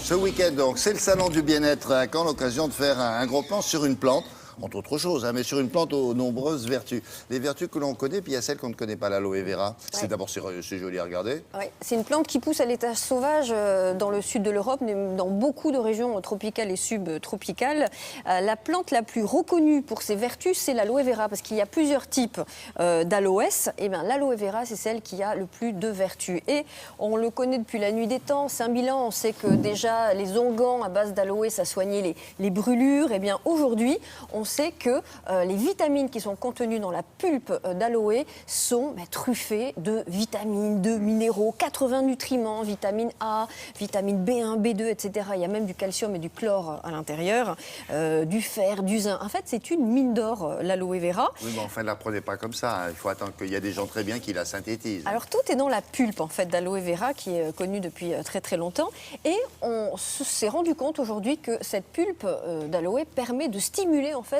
Ce week-end, donc, c'est le salon du bien-être à Caen, l'occasion de faire un gros plan sur une plante, entre autres choses, hein, mais sur une plante aux nombreuses vertus. Les vertus que l'on connaît, puis il y a celles qu'on ne connaît pas, l'aloe vera. C'est d'abord, c'est joli à regarder. Ouais. C'est une plante qui pousse à l'état sauvage dans le sud de l'Europe, mais dans beaucoup de régions tropicales et subtropicales. La plante la plus reconnue pour ses vertus, c'est l'aloe vera, parce qu'il y a plusieurs types d'aloès. Et bien, l'aloe vera, c'est celle qui a le plus de vertus. Et on le connaît depuis la nuit des temps. 5000 ans, on sait que déjà les onguents à base d'aloe, ça soignait les brûlures. Et bien, aujourd'hui, on sait que les vitamines qui sont contenues dans la pulpe d'aloe sont truffées de vitamines, de minéraux, 80 nutriments, vitamine A, vitamine B1, B2, etc. Il y a même du calcium et du chlore à l'intérieur, du fer, du zinc. En fait, c'est une mine d'or, l'aloe vera. Oui, mais enfin, ne la prenez pas comme ça. Hein. Il faut attendre qu'il y a des gens très bien qui la synthétisent. Alors, tout est dans la pulpe, en fait, d'aloe vera, qui est connue depuis très, très longtemps. Et on s'est rendu compte aujourd'hui que cette pulpe d'aloe permet de stimuler, en fait,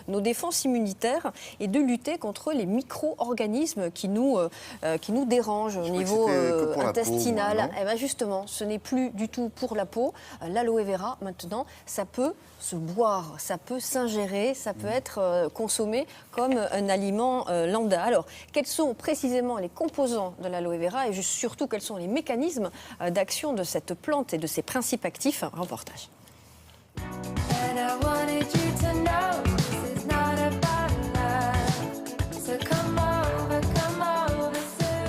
nos défenses immunitaires et de lutter contre les micro-organismes qui nous dérangent au niveau intestinal. Peau, moi, et bien justement, ce n'est plus du tout pour la peau. L'aloe vera, maintenant, ça peut se boire, ça peut s'ingérer, ça peut être consommé comme un aliment lambda. Alors, quels sont précisément les composants de l'aloe vera et surtout quels sont les mécanismes d'action de cette plante et de ses principes actifs? Un reportage.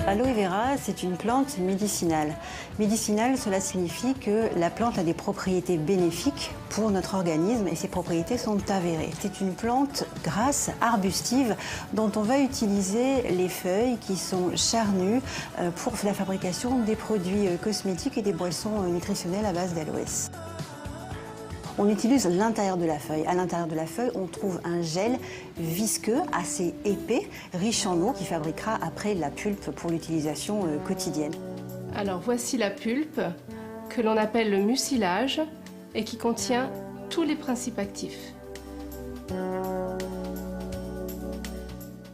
L'aloe vera, c'est une plante médicinale. Médicinale, cela signifie que la plante a des propriétés bénéfiques pour notre organisme et ces propriétés sont avérées. C'est une plante grasse, arbustive, dont on va utiliser les feuilles qui sont charnues pour la fabrication des produits cosmétiques et des boissons nutritionnelles à base d'aloès. On utilise l'intérieur de la feuille. À l'intérieur de la feuille, on trouve un gel visqueux, assez épais, riche en eau, qui fabriquera après la pulpe pour l'utilisation quotidienne. Alors voici la pulpe, que l'on appelle le mucilage, et qui contient tous les principes actifs.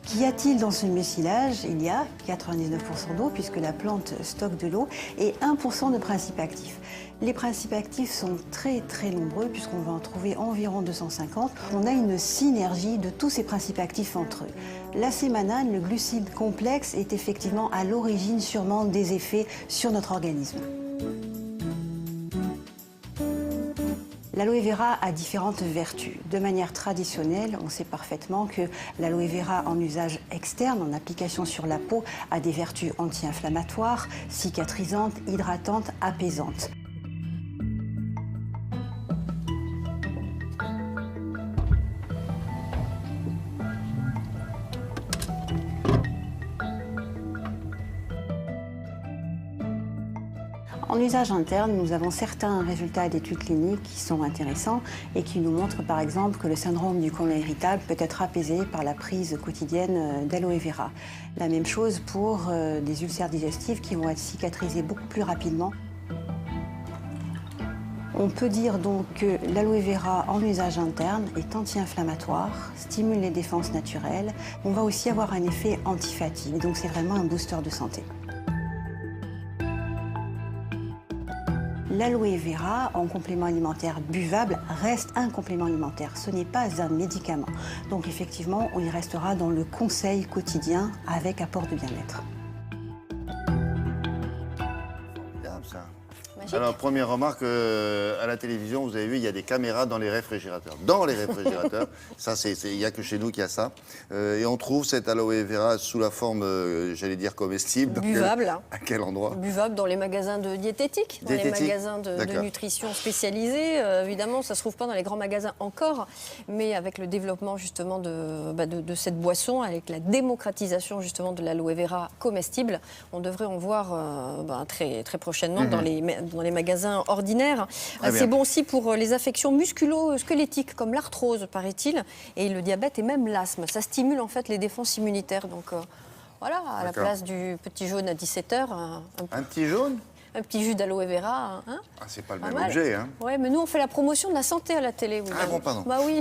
Qu'y a-t-il dans ce mucilage? Il y a 99% d'eau, puisque la plante stocke de l'eau, et 1% de principes actifs. Les principes actifs sont très très nombreux, puisqu'on va en trouver environ 250. On a une synergie de tous ces principes actifs entre eux. La sémanane, le glucide complexe, est effectivement à l'origine sûrement des effets sur notre organisme. L'aloe vera a différentes vertus. De manière traditionnelle, on sait parfaitement que l'aloe vera en usage externe, en application sur la peau, a des vertus anti-inflammatoires, cicatrisantes, hydratantes, apaisantes. En usage interne, nous avons certains résultats d'études cliniques qui sont intéressants et qui nous montrent par exemple que le syndrome du côlon irritable peut être apaisé par la prise quotidienne d'aloe vera. La même chose pour des ulcères digestifs qui vont être cicatrisés beaucoup plus rapidement. On peut dire donc que l'aloe vera en usage interne est anti-inflammatoire, stimule les défenses naturelles. On va aussi avoir un effet antifatigue, donc c'est vraiment un booster de santé. L'aloe vera, en complément alimentaire buvable, reste un complément alimentaire. Ce n'est pas un médicament. Donc effectivement, on y restera dans le conseil quotidien avec apport de bien-être. Ça. Magique. Alors, première remarque, à la télévision, vous avez vu, il y a des caméras dans les réfrigérateurs. Dans les réfrigérateurs, ça, il n'y a que chez nous qu'il y a ça. Et on trouve cette aloe vera sous la forme, j'allais dire, comestible. Buvable. À quel endroit? Buvable dans les magasins de diététique, dans les magasins de nutrition spécialisés. Évidemment, ça ne se trouve pas dans les grands magasins encore, mais avec le développement justement de cette boisson, avec la démocratisation justement de l'aloe vera comestible, on devrait en voir très, très prochainement dans les magasins ordinaires. C'est bon aussi pour les affections musculo-squelettiques comme l'arthrose, paraît-il, et le diabète et même l'asthme. Ça stimule en fait les défenses immunitaires. Donc voilà, à la place du petit jaune à 17h. Un petit jaune? Un petit jus d'aloe vera. Hein, c'est pas le même objet. Hein. Oui, mais nous on fait la promotion de la santé à la télé. Ah bon, pardon. Bah oui.